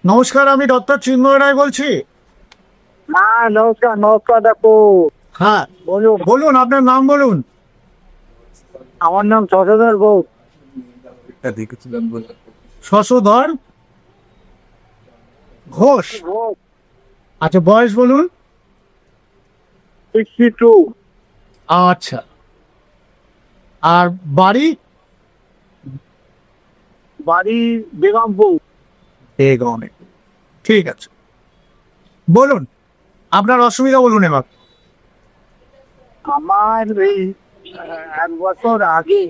নমস্কার, আমি ডক্টর চিন্ময় রায় বলছি। হ্যাঁ, নমস্কার নমস্কার ডাক্তার। হ্যাঁ, বলুন। বলুন আপনার নাম বলুন। আমার নাম শশধর ঘোষ। শশধর ঘোষ। আচ্ছা, বয়স বলুন। 62। আচ্ছা, আর বাড়ি? বাড়ি বেগমপুর। বেগমে। ঠিক আছে, বলুন আপনার অসুবিধা বলুন এবার। আমার এই 1 বছর আগে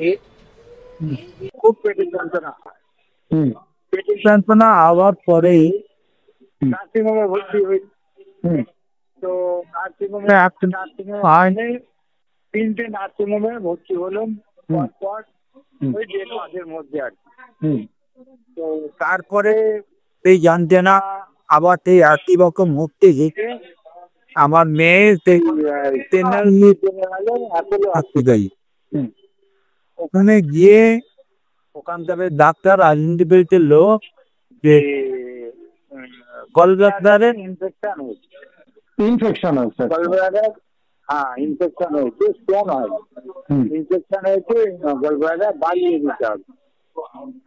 খুব পেটের যন্ত্রণা হয়। পেটের যন্ত্রণা হওয়ার পরে নার্সিংহোমে ভর্তি হই। তো নার্সিংহোমে একটা নার্সিংহোমে হয়নি, 3টে নার্সিংহোমে ভর্তি হলাম পর ওই 1.5 মাসের মধ্যে আর কি। তো তারপরে এই জানতে না আবার এই একই রকম হতে গেছে। আমার মেয়ে ওখানে গিয়ে ওখান থেকে ডাক্তার আইডেন্টিফাইড লোক যে গলব্লাডারের ইনফেকশন হয়েছে গলব্লাডার। হ্যাঁ, ইনফেকশন হয়েছে, স্টোন হয়। ইনফেকশন হয়েছে, গলব্লাডার বাড়িয়ে দিতে হবে।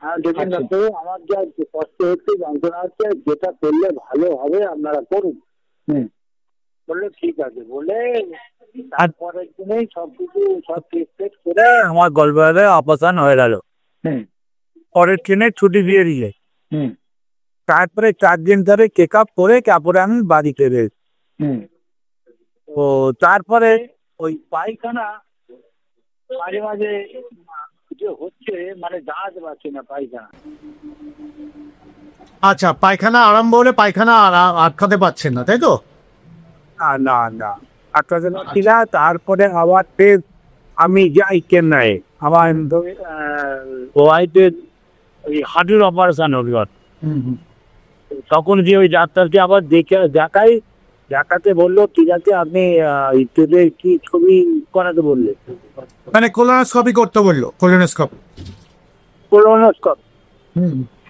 হ্যাঁ, দেখুন ডাক্তার, আমার যা কষ্ট হচ্ছে, যন্ত্রণা হচ্ছে, যেটা করলে ভালো হবে আপনারা করুন। বললো ঠিক আছে বলে তারপরের দিনেই সবকিছু সব টেস্ট করে আমার গলব্লাডারে অপারেশন হয়ে গেল। পরের ট্রেনে ছুটি দিয়ে দিলে তারপরে 4 দিন ধরে চেক আপ করে তারপরে আমি বাড়িতে রয়েছি। তো তারপরে ওই পায়খানা মাঝে মাঝে যে হচ্ছে, মানে দাঁড়াতে পারছি না পায়খানা। আচ্ছা, পায়খানা আরম্ভ হলে পায়খানা আটকাতে পারছেন না, তাই তো? না না, আটকাতে পারছি না। তারপরে আবার ফের আমি যাই চেন্নাই, আমার ওয়াইফের ওই হার্টের অপারেশন হল। তখন যে ওই ডাক্তারকে আবার দেখাতে বললো ঠিক আছে আপনি তোদের কি ছবি করাতে বললে, মানে কোলোনোস্কপি করতে বললো। কোলোনোস্কপি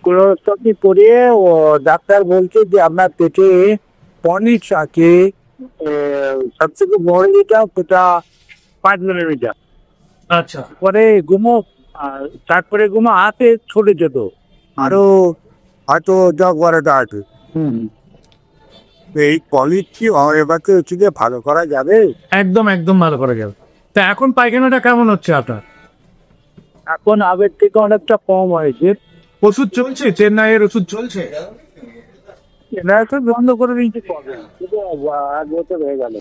কোলোনোস্কপি করে ও ডাক্তার বলছে যে আপনার পেটে পনিক্স আছে, সবথেকে বড় যেটা সেটা 5 মিলিমিটার। আচ্ছা, পরে তারপরে হাতে ছোট ছোট আরো হয়তো 10-12টা আছে। এই পলিস কি এবারকে হচ্ছে যে ভালো করা যাবে? একদম একদম ভালো করে গেল। তা এখন পায়খানাটা কেমন হচ্ছে আপনার? এখন আগের থেকে অনেকটা কম হয়েছে। ওষুধ চলছে? চেন্নাইয়ের ওষুধ চলছে? এটা তো বন্ধ করে দিয়েছে কবে, 1 বছর হয়ে গেল।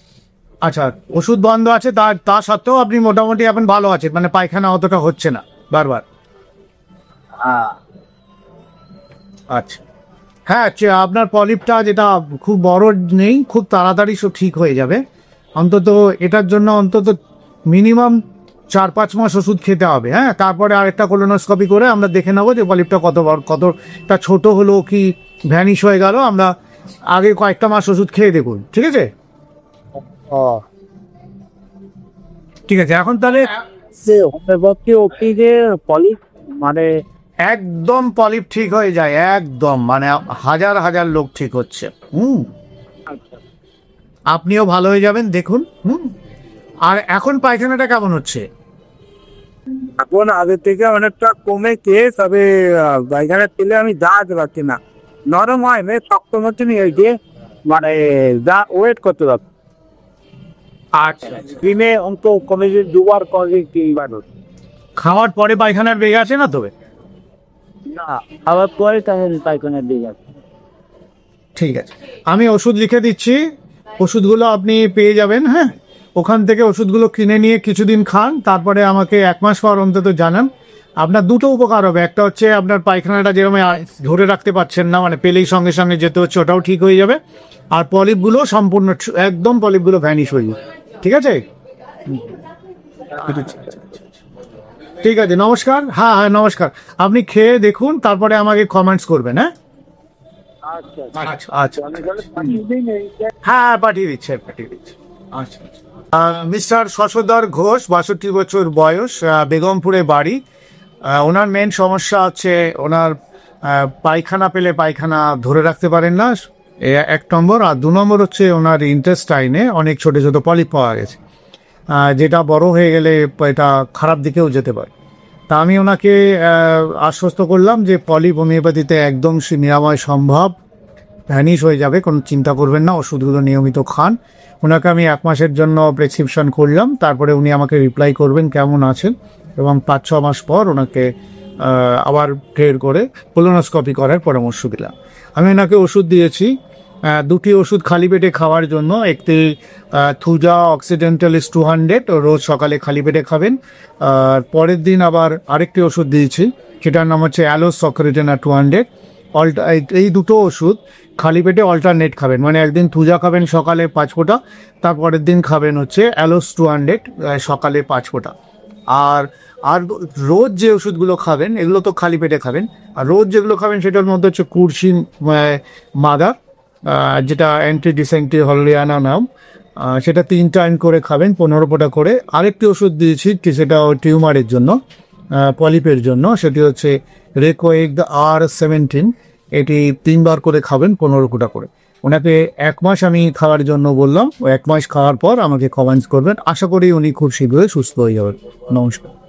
আচ্ছা, ওষুধ বন্ধ আছে, তা সত্ত্বেও আপনি মোটামুটি এখন ভালো আছেন, মানে পায়খানা অতটা হচ্ছে না বারবার? হ্যাঁ। আচ্ছা, হ্যাঁ, আপনার পলিপটা যেটা খুব বড় নেই, খুব তাড়াতাড়ি সব ঠিক হয়ে যাবে। অন্তত এটার জন্য অন্তত মিনিমাম 4-5 মাস ওষুধ খেতে হবে। হ্যাঁ, তারপরে আরেকটা কোলোনোস্কপি করে আমরা দেখে নেবো যে পলিপটা কত বড়, কতটা ছোট হলো কি ভ্যানিশ হয়ে গেল। আমরা আগে কয়েকটা মাস ওষুধ খেয়ে দেখুন, ঠিক আছে? ঠিক আছে, এখন তাহলে পলিপ মানে একদম পলিপ ঠিক হয়ে যায়, একদম, মানে হাজার হাজার লোক ঠিক হচ্ছে। আপনিও ভালো হয়ে যাবেন, দেখুন। আর এখন পায়খানাটা কেমন হচ্ছে? এখন আগের থেকে অনেকটা কমেছে, তবে পায়খানা তেলে আমি দাঁড়াতে পারছি না, নরম হয় না, শক্ত মতন হয়েছে, মানে ওয়েট করতে পারছি। আচ্ছা, দিনে অন্ত কমেছে 2বার করে 3বার। খাওয়ার পরে পায়খানার বেগ আছে না তবে? না, খাওয়ার পরে তাহলে পায়খানার দিকে আছে। ঠিক আছে, আমি ওষুধ লিখে দিচ্ছি, ওষুধগুলো আপনি পেয়ে যাবেন। হ্যাঁ, ওখান থেকে ওষুধগুলো কিনে নিয়ে কিছুদিন খান, তারপরে আমাকে 1 মাস পর অন্তত জানান। আপনার দুটো উপকার হবে, একটা হচ্ছে আপনার পায়খানাটা যেরকম ধরে রাখতে পারছেন না, মানে পেলেই সঙ্গে সঙ্গে যেতে হচ্ছে, ওটাও ঠিক হয়ে যাবে। আর পলিপগুলো সম্পূর্ণ একদম পলিপগুলো ভ্যানিশ হয়ে যাবে, ঠিক আছে? ঠিক আছে, নমস্কার। হ্যাঁ হ্যাঁ, নমস্কার। আপনি খেয়ে দেখুন, তারপরে আমাকে কমেন্টস করবেন। হ্যাঁ আচ্ছা আচ্ছা, হ্যাঁ পাঠিয়ে দিচ্ছি। আচ্ছা, মিস্টার শশধর ঘোষ, 62 বছর বয়স, বেগমপুরে বাড়ি। ওনার মেন সমস্যা হচ্ছে ওনার পায়খানা পেলে পায়খানা ধরে রাখতে পারেন না, 1 নম্বর। আর 2 নম্বর হচ্ছে ওনার ইন্টেস্টাইনে অনেক ছোট ছোট পলিপ পাওয়া গেছে, যেটা বড় হয়ে গেলে এটা খারাপ দিকেও যেতে পারে। তা আমি ওনাকে আশ্বস্ত করলাম যে পলিপ হোমিওপ্যাথিতে একদম নিরাময় সম্ভব, ভ্যানিশ হয়ে যাবে, কোনো চিন্তা করবেন না, ওষুধগুলো নিয়মিত খান। ওনাকে আমি 1 মাসের জন্য প্রেসক্রিপশন করলাম, তারপরে উনি আমাকে রিপ্লাই করবেন কেমন আছেন, এবং 5-6 মাস পর ওনাকে আবার ফের করে কোলোনোস্কপি করার পরামর্শ দিলাম। আমি ওনাকে ওষুধ দিয়েছি, 2টি ওষুধ খালি পেটে খাওয়ার জন্য। একটি থুজা অক্সিডেন্টালিস 200 রোজ সকালে খালি পেটে খাবেন। আর পরের দিন আবার আরেকটি ওষুধ দিয়েছি, সেটার নাম হচ্ছে অ্যালোস সক্রেটেনা 200। এই দুটো ওষুধ খালি পেটে অল্টারনেট খাবেন, মানে একদিন থুজা খাবেন সকালে 5 ফোঁটা, তারপরের দিন খাবেন হচ্ছে অ্যালোস 200 সকালে 5 ফোঁটা। আর রোজ যে ওষুধগুলো খাবেন এগুলো তো খালি পেটে খাবেন, আর রোজ যেগুলো খাবেন সেটার মধ্যে হচ্ছে কুরসিন মাদার, যেটা অ্যান্টিডিসেন্টি হলিয়ানা নাম, সেটা 3 টাইম করে খাবেন, 15 ফোঁটা করে। আরেকটি ওষুধ দিয়েছি সেটা টিউমারের জন্য, পলিপের জন্য, সেটি হচ্ছে রেকোয়েগ R17, এটি 3 বার করে খাবেন, 15 ফোঁটা করে। ওনাকে 1 মাস আমি খাওয়ার জন্য বললাম, 1 মাস খাওয়ার পর আমাকে কমেন্টস করবেন। আশা করি উনি খুব শীঘ্রই সুস্থ হয়ে যাবেন। নমস্কার।